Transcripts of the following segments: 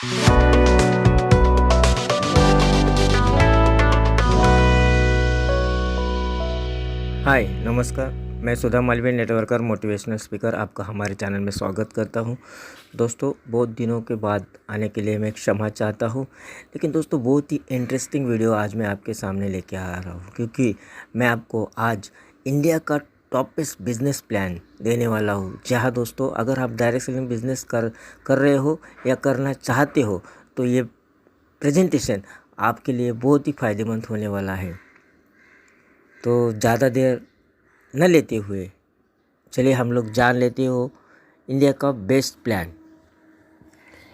हाय नमस्कार, मैं सुधा Malviya networker motivational speaker आपका हमारे चैनल में स्वागत करता हूं। दोस्तों, बहुत दिनों के बाद आने के लिए मैं क्षमा चाहता हूं, लेकिन दोस्तों बहुत ही इंटरेस्टिंग वीडियो आज मैं आपके सामने लेके आ रहा हूं, क्योंकि मैं आपको आज इंडिया का टॉपेस्ट बिजनेस प्लान देने वाला हूं। जहां दोस्तों, अगर आप डायरेक्ट सेलिंग बिजनेस कर रहे हो या करना चाहते हो तो ये प्रेजेंटेशन आपके लिए बहुत ही फ़ायदेमंद होने वाला है। तो ज़्यादा देर न लेते हुए चलिए हम लोग जान लेते हो इंडिया का बेस्ट प्लान।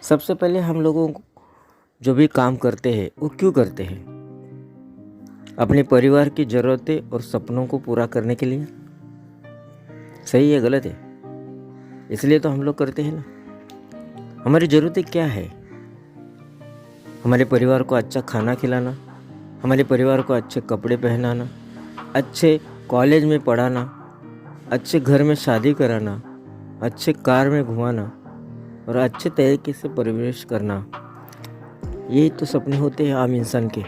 सबसे पहले हम लोगों को जो भी काम करते हैं वो क्यों करते हैं? अपने परिवार की ज़रूरतें और सपनों को पूरा करने के लिए। सही है गलत है? इसलिए तो हम लोग करते हैं ना। हमारी ज़रूरतें क्या है? हमारे परिवार को अच्छा खाना खिलाना, हमारे परिवार को अच्छे कपड़े पहनाना, अच्छे कॉलेज में पढ़ाना, अच्छे घर में शादी कराना, अच्छे कार में घुमाना और अच्छे तरीके से परिवेश करना। यही तो सपने होते हैं आम इंसान के।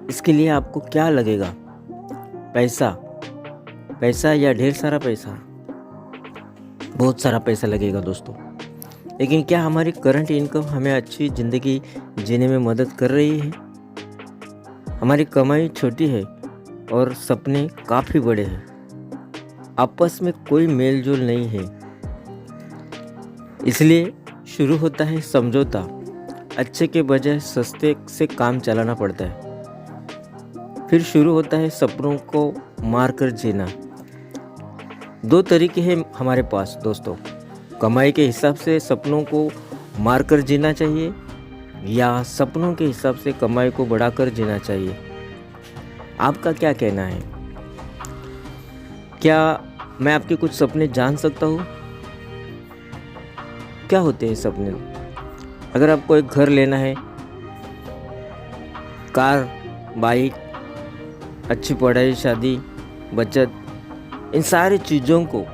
इसके लिए आपको क्या लगेगा? पैसा या ढेर सारा पैसा? बहुत सारा पैसा लगेगा दोस्तों। लेकिन क्या हमारी करंट इनकम हमें अच्छी ज़िंदगी जीने में मदद कर रही है? हमारी कमाई छोटी है और सपने काफ़ी बड़े हैं। आपस में कोई मेल जोल नहीं है, इसलिए शुरू होता है समझौता। अच्छे के बजाय सस्ते से काम चलाना पड़ता है। फिर शुरू होता है सपनों को मार कर जीना। दो तरीके हैं हमारे पास दोस्तों। कमाई के हिसाब से सपनों को मार कर जीना चाहिए या सपनों के हिसाब से कमाई को बढ़ाकर जीना चाहिए। आपका क्या कहना है? क्या मैं आपके कुछ सपने जान सकता हूँ? क्या होते हैं सपने? अगर आपको एक घर लेना है, कार, बाइक, अच्छी पढ़ाई, शादी, बचत, इन सारी चीज़ों को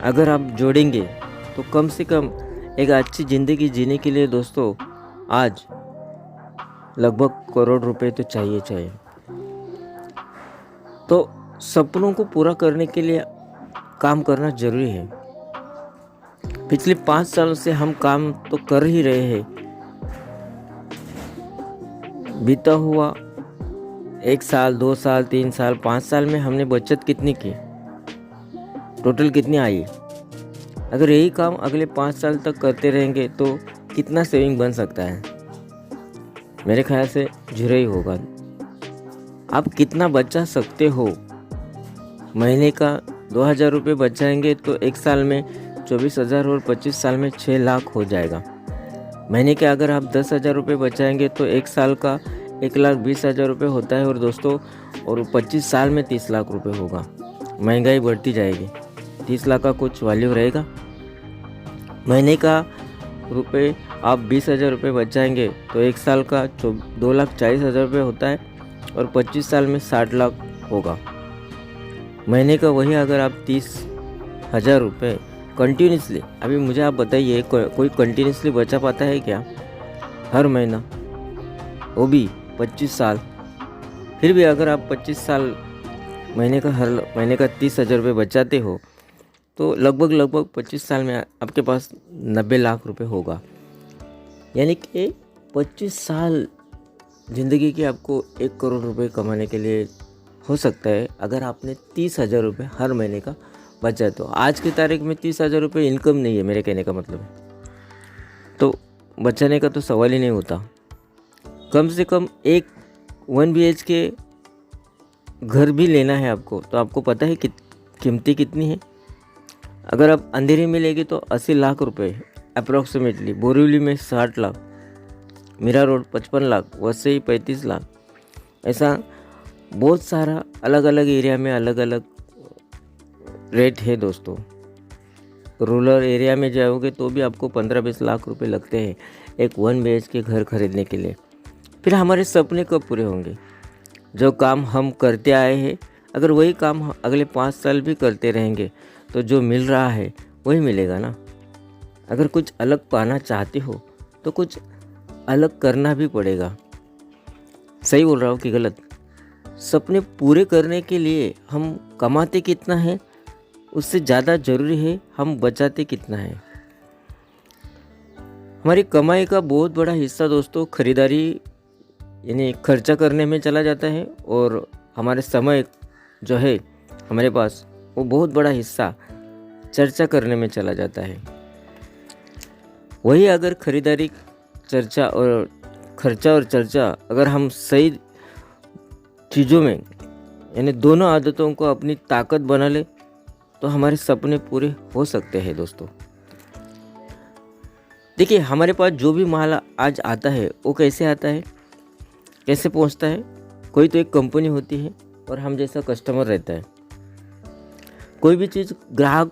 अगर आप जोड़ेंगे तो कम से कम एक अच्छी ज़िंदगी जीने के लिए दोस्तों आज लगभग करोड़ रुपए तो चाहिए। तो सपनों को पूरा करने के लिए काम करना जरूरी है। पिछले 5 सालों से हम काम तो कर ही रहे हैं। बीता हुआ 1 साल, 2 साल, 3 साल, 5 साल में हमने बचत कितनी की? टोटल कितनी आई? अगर यही काम अगले 5 साल तक करते रहेंगे तो कितना सेविंग बन सकता है? मेरे ख्याल से 0 ही होगा। आप कितना बचा सकते हो? महीने का 2000 रुपये बचाएंगे तो 1 साल में 24,000 और 25 साल में 6 लाख हो जाएगा। महीने के अगर आप 10,000 रुपये बचाएंगे तो 1 साल का 1,20,000 रुपये होता है और दोस्तों, और 25 साल में 30 लाख रुपये होगा। महंगाई बढ़ती जाएगी, 30 लाख का कुछ वैल्यू रहेगा? महीने का रुपये आप 20,000 रुपये बचाएंगे तो 1 साल का 2,40,000 रुपये होता है और 25 साल में 60 लाख होगा। महीने का वही अगर आप 30,000 रुपये कंटिन्यूसली, अभी मुझे आप बताइए कोई कंटिन्यूसली बचा पाता है क्या हर महीना, वो भी 25 साल? फिर भी अगर आप 25 साल हर महीने का 30,000 रुपये बचाते हो तो लगभग 25 साल में आपके पास 90 लाख रुपये होगा। यानी कि 25 साल ज़िंदगी के आपको 1 करोड़ रुपये कमाने के लिए हो सकता है अगर आपने 30,000 रुपये हर महीने का बचा। तो आज की तारीख में 30,000 रुपये इनकम नहीं है, मेरे कहने का मतलब है। तो बचाने का तो सवाल ही नहीं होता। कम से कम एक 1 BHK घर भी लेना है आपको, तो आपको पता है कि कीमती कितनी है? अगर आप अंधेरे में लेंगे तो 80 लाख रुपए अप्रॉक्सीमेटली। बोरीवली में 60 लाख, मीरा रोड 55 लाख, वसई 35 लाख। ऐसा बहुत सारा अलग अलग एरिया में अलग अलग रेट है दोस्तों। रूरल एरिया में जाओगे तो भी आपको 15-20 लाख रुपए लगते हैं एक 1 BHK घर खरीदने के लिए। फिर हमारे सपने कब पूरे होंगे? जो काम हम करते आए हैं, अगर वही काम अगले 5 साल भी करते रहेंगे तो जो मिल रहा है वही मिलेगा ना। अगर कुछ अलग पाना चाहते हो तो कुछ अलग करना भी पड़ेगा। सही बोल रहा हूँ कि गलत? सपने पूरे करने के लिए हम कमाते कितना है उससे ज़्यादा ज़रूरी है हम बचाते कितना है। हमारी कमाई का बहुत बड़ा हिस्सा दोस्तों खरीदारी यानी खर्चा करने में चला जाता है, और हमारे समय जो है हमारे पास वो बहुत बड़ा हिस्सा चर्चा करने में चला जाता है। वही अगर खरीदारी चर्चा और खर्चा और चर्चा अगर हम सही चीज़ों में यानी दोनों आदतों को अपनी ताकत बना ले तो हमारे सपने पूरे हो सकते हैं दोस्तों। देखिए, हमारे पास जो भी माल आज आता है वो कैसे आता है, कैसे पहुंचता है? कोई तो एक कंपनी होती है और हम जैसा कस्टमर रहता है। कोई भी चीज़ ग्राहक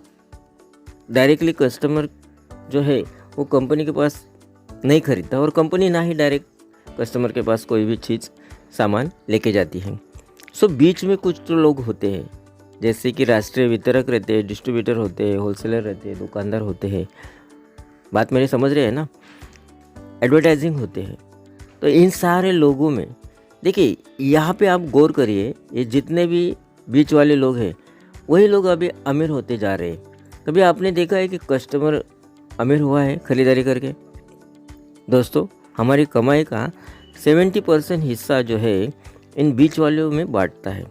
डायरेक्टली कस्टमर जो है वो कंपनी के पास नहीं खरीदता, और कंपनी ना ही डायरेक्ट कस्टमर के पास कोई भी चीज़ सामान लेके जाती है। सो बीच में कुछ तो लोग होते हैं, जैसे कि राष्ट्रीय वितरक रहते हैं, डिस्ट्रीब्यूटर होते हैं, होलसेलर रहते हैं, दुकानदार होते हैं। बात मेरी समझ रहे हैं ना? एडवर्टाइजिंग होते हैं। तो इन सारे लोगों में देखिए, यहाँ पे आप गौर करिए, ये जितने भी बीच वाले लोग हैं वही लोग अभी अमीर होते जा रहे हैं। कभी आपने देखा है कि कस्टमर अमीर हुआ है खरीदारी करके? दोस्तों, हमारी कमाई का 70% हिस्सा जो है इन बीच वालों में बांटता है,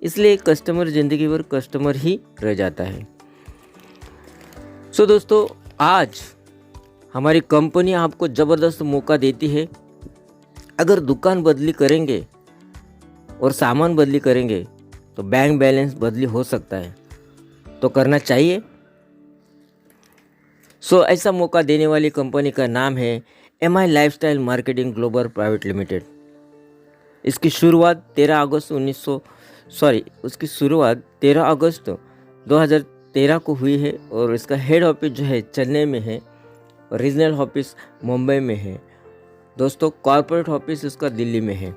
इसलिए कस्टमर ज़िंदगी भर कस्टमर ही रह जाता है। सो दोस्तों, आज हमारी कंपनी आपको ज़बरदस्त मौका देती है। अगर दुकान बदली करेंगे और सामान बदली करेंगे तो बैंक बैलेंस बदली हो सकता है, तो करना चाहिए। सो ऐसा मौका देने वाली कंपनी का नाम है MI lifestyle marketing global private limited. इसकी शुरुआत 13 अगस्त 2013 को हुई है, और इसका हेड ऑफिस जो है चेन्नई में है और रीजनल ऑफिस मुंबई में है। दोस्तों, कॉर्पोरेट ऑफिस इसका दिल्ली में है।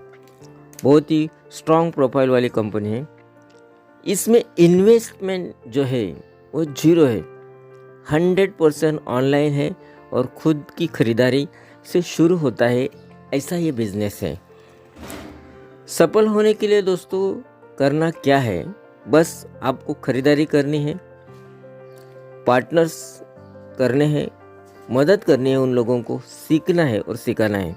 बहुत ही स्ट्रॉन्ग प्रोफाइल वाली कंपनी है। इसमें इन्वेस्टमेंट जो है वो 0 है, 100% ऑनलाइन है और खुद की खरीदारी से शुरू होता है। ऐसा ये बिजनेस है। सफल होने के लिए दोस्तों करना क्या है? बस आपको खरीदारी करनी है, पार्टनर्स करने हैं, मदद करनी है, उन लोगों को सीखना है और सिखाना है।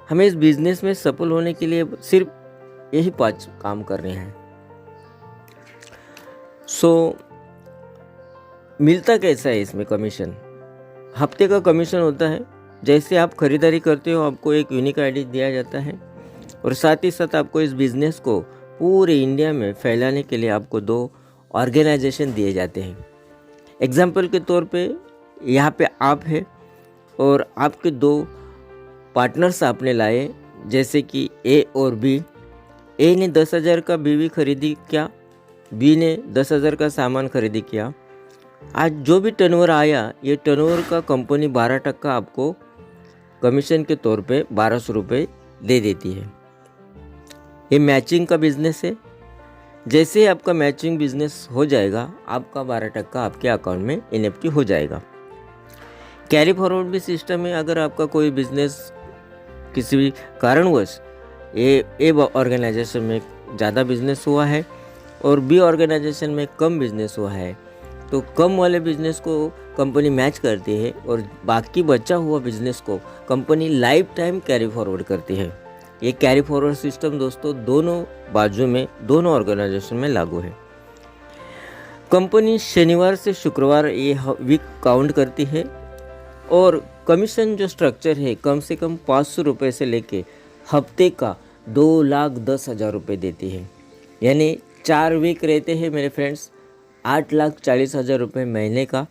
हमें इस बिजनेस में सफल होने के लिए सिर्फ यही 5 काम करने हैं। सो मिलता कैसा है इसमें? कमीशन हफ्ते का कमीशन होता है। जैसे आप खरीदारी करते हो आपको एक यूनिक आईडी दिया जाता है, और साथ ही साथ आपको इस बिज़नेस को पूरे इंडिया में फैलाने के लिए आपको 2 ऑर्गेनाइजेशन दिए जाते हैं। एग्जाम्पल के तौर पे यहाँ पे आप है और आपके 2 पार्टनर्स आपने लाए, जैसे कि ए और बी। ए ने 10,000 का बीवी खरीदी किया, बी ने 10,000 का सामान खरीदी किया। आज जो भी टर्नओवर आया, ये टर्नओवर का कंपनी 12% आपको कमीशन के तौर पे 1200 रुपये दे देती है। ये मैचिंग का बिजनेस है। जैसे ही आपका मैचिंग बिजनेस हो जाएगा, आपका 12% आपके अकाउंट में NFT हो जाएगा। कैरी फॉरवर्ड भी सिस्टम है। अगर आपका कोई बिजनेस किसी भी कारणवश ए ऑर्गेनाइजेशन में ज़्यादा बिजनेस हुआ है और बी ऑर्गेनाइजेशन में कम बिजनेस हुआ है, तो कम वाले बिजनेस को कंपनी मैच करती है और बाकी बचा हुआ बिजनेस को company life time carry forward करती है। ये कैरी फॉरवर्ड सिस्टम दोस्तों दोनों बाजू में, दोनों ऑर्गेनाइजेशन में लागू है। कंपनी शनिवार से शुक्रवार ये वीक काउंट करती है, और कमीशन जो स्ट्रक्चर है कम से कम 500 रुपये से लेके हफ्ते का 2,10,000 रुपये देती है। यानी 4 वीक रहते हैं मेरे फ्रेंड्स, 8,40,000 रुपये महीने का,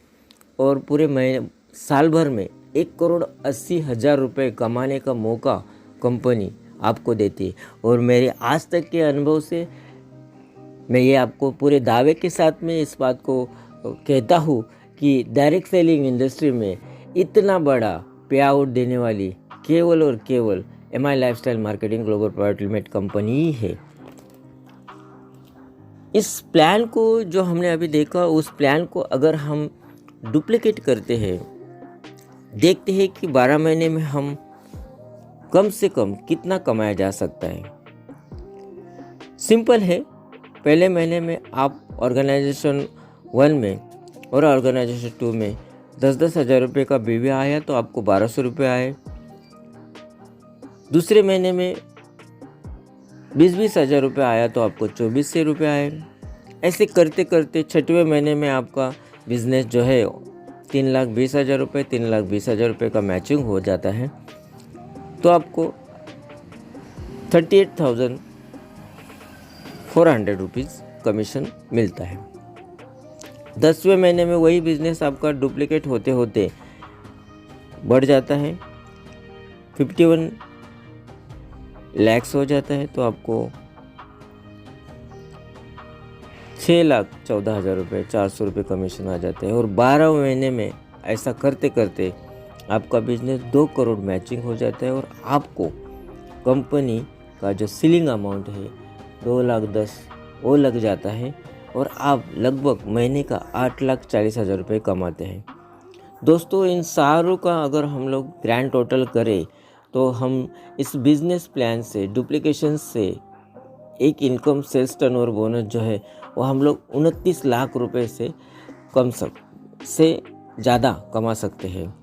और पूरे महीने साल भर में 1,80,00,000 रुपये कमाने का मौका कंपनी आपको देती है। और मेरे आज तक के अनुभव से मैं ये आपको पूरे दावे के साथ में इस बात को कहता हूँ कि डायरेक्ट सेलिंग इंडस्ट्री में इतना बड़ा पे आउट देने वाली केवल और केवल MI lifestyle marketing global private limited company ही है। इस प्लान को जो हमने अभी देखा, उस प्लान को अगर हम डुप्लीकेट करते हैं, देखते हैं कि 12 महीने में हम कम से कम कितना कमाया जा सकता है। सिंपल है, पहले महीने में आप ऑर्गेनाइजेशन 1 में और ऑर्गेनाइजेशन 2 में 10-10 हज़ार रुपये का बीवी आया तो आपको 1200 रुपये आए। दूसरे महीने में 20-20 हज़ार रुपये आया तो आपको 2400 रुपये आए। ऐसे करते करते 6वें महीने में आपका बिजनेस जो है 3,20,000 रुपये 3,20,000 रुपये का मैचिंग हो जाता है तो आपको 38,400 रुपीज़ कमीशन मिलता है। 10वें महीने में वही बिजनेस आपका डुप्लीकेट होते होते बढ़ जाता है, 51 लाख हो जाता है तो आपको 6,14,000 रुपये 400 रुपये कमीशन आ जाते हैं। और 12 महीने में ऐसा करते करते आपका बिजनेस 2 करोड़ मैचिंग हो जाता है और आपको कंपनी का जो सीलिंग अमाउंट है 2,10,000 वो लग जाता है और आप लगभग महीने का 8,40,000 रुपये कमाते हैं। दोस्तों, इन सारों का अगर हम लोग ग्रैंड टोटल करें तो हम इस बिजनेस प्लान से, डुप्लीकेशन से एक इनकम सेल्स टर्नओवर बोनस जो है वो हम लोग 29 लाख रुपए से ज़्यादा कमा सकते हैं।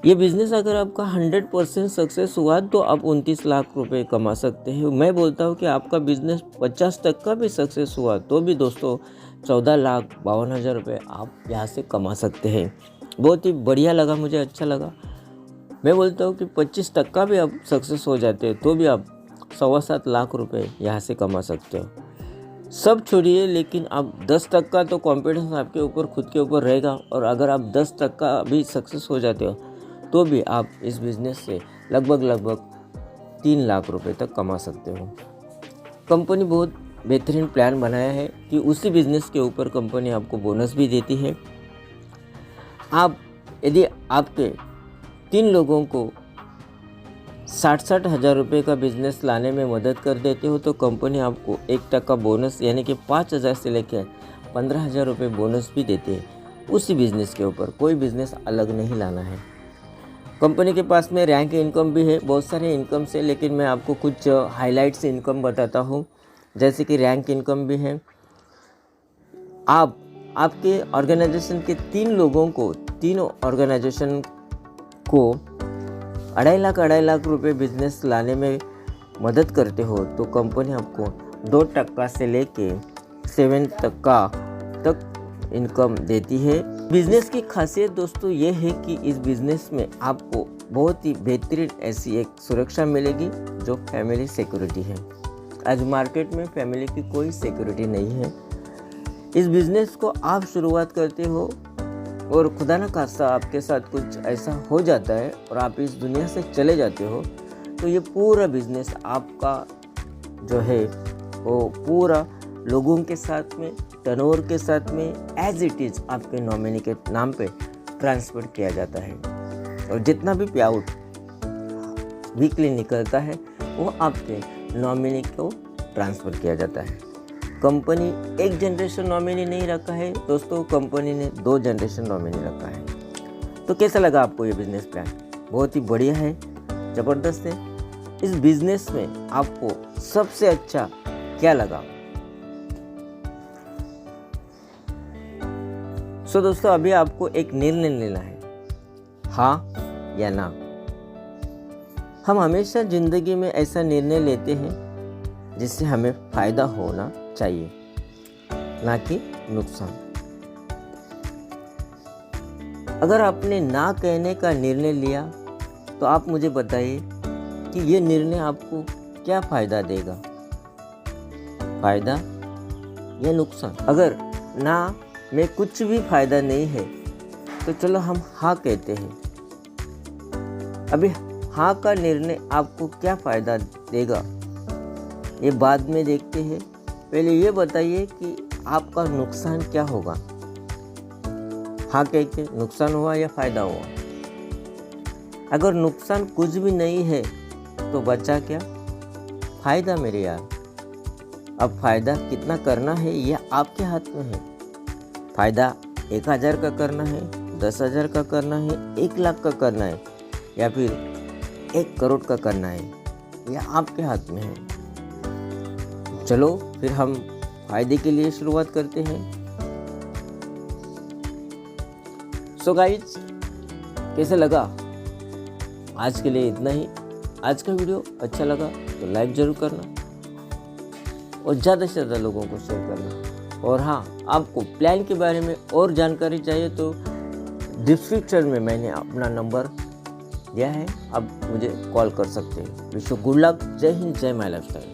ये बिज़नेस अगर आपका 100% सक्सेस हुआ तो आप 29 लाख रुपए कमा सकते हैं। मैं बोलता हूँ कि आपका बिज़नेस 50% का भी सक्सेस हुआ तो भी दोस्तों 14,52,000 रुपये आप यहाँ से कमा सकते हैं। बहुत ही बढ़िया लगा, मुझे अच्छा लगा। मैं बोलता हूँ कि 25% का भी आप सक्सेस हो जाते हैं तो भी आप 7.25 लाख रुपए यहाँ से कमा सकते हो। सब छोड़िए, लेकिन आप 10% का तो कॉन्फिडेंस आपके ऊपर, खुद के ऊपर रहेगा और अगर आप 10% का भी सक्सेस हो जाते हो तो भी आप इस बिज़नेस से लगभग 3 लाख रुपए तक कमा सकते हो। कंपनी बहुत बेहतरीन प्लान बनाया है कि उसी बिज़नेस के ऊपर कंपनी आपको बोनस भी देती है। आप यदि आपके 3 लोगों को 60-60 हज़ार रुपये का बिज़नेस लाने में मदद कर देते हो तो कंपनी आपको 1% बोनस यानी कि 5,000 से लेकर 15,000 रुपये बोनस भी देती है उसी बिज़नेस के ऊपर। कोई बिज़नेस अलग नहीं लाना है। कंपनी के पास में रैंक इनकम भी है, बहुत सारे इनकम से, लेकिन मैं आपको कुछ हाइलाइट्स इनकम बताता हूँ। जैसे कि रैंक इनकम भी है। आप आपके ऑर्गेनाइजेशन के 3 लोगों को, 3 ऑर्गेनाइजेशन को 2.5 लाख रुपए बिजनेस लाने में मदद करते हो तो कंपनी आपको 2% से लेके 7% तक इनकम देती है। बिजनेस की खासियत दोस्तों ये है कि इस बिजनेस में आपको बहुत ही बेहतरीन ऐसी एक सुरक्षा मिलेगी जो फैमिली सिक्योरिटी है। आज मार्केट में फैमिली की कोई सिक्योरिटी नहीं है। इस बिजनेस को आप शुरुआत करते हो और खुदा न खास्ता आपके साथ कुछ ऐसा हो जाता है और आप इस दुनिया से चले जाते हो तो ये पूरा बिजनेस आपका जो है वो पूरा लोगों के साथ में, टर्नओवर के साथ में एज इट इज़ आपके नॉमिनी के नाम पे ट्रांसफ़र किया जाता है और जितना भी पे आउट वीकली निकलता है वो आपके नॉमिनी को ट्रांसफ़र किया जाता है। कंपनी एक जनरेशन नॉमिनी नहीं रखा है दोस्तों, कंपनी ने 2 जनरेशन नॉमिनी रखा है। तो कैसा लगा आपको ये बिजनेस प्लान? बहुत ही बढ़िया है, ज़बरदस्त है। इस बिजनेस में आपको सबसे अच्छा क्या लगा? सो दोस्तों, अभी आपको एक निर्णय लेना है, हाँ या ना। हम हमेशा जिंदगी में ऐसा निर्णय लेते हैं जिससे हमें फायदा होना चाहिए, ना कि नुकसान। अगर आपने ना कहने का निर्णय लिया तो आप मुझे बताइए कि ये निर्णय आपको क्या फायदा देगा, फायदा या नुकसान? अगर ना में कुछ भी फायदा नहीं है तो चलो हम हाँ कहते हैं। अभी हाँ का निर्णय आपको क्या फायदा देगा ये बाद में देखते हैं। पहले ये बताइए कि आपका नुकसान क्या होगा। हाँ कह के नुकसान हुआ या फायदा हुआ? अगर नुकसान कुछ भी नहीं है तो बचा क्या? फायदा मेरे यार। अब फायदा कितना करना है यह आपके हाथ में है। फायदा 1,000 का करना है 10,000 का करना है, 1 लाख का करना है या फिर 1 करोड़ का करना है, यह आपके हाथ में है। चलो फिर हम फायदे के लिए शुरुआत करते हैं। सो गाइस, कैसे लगा? आज के लिए इतना ही। आज का वीडियो अच्छा लगा तो लाइक जरूर करना और ज़्यादा से ज़्यादा लोगों को शेयर करना। और हाँ, आपको प्लान के बारे में और जानकारी चाहिए तो डिस्क्रिप्शन में मैंने अपना नंबर दिया है, आप मुझे कॉल कर सकते हैं। Wish you good luck. जय हिंद, जय माय लाइफस्टाइल।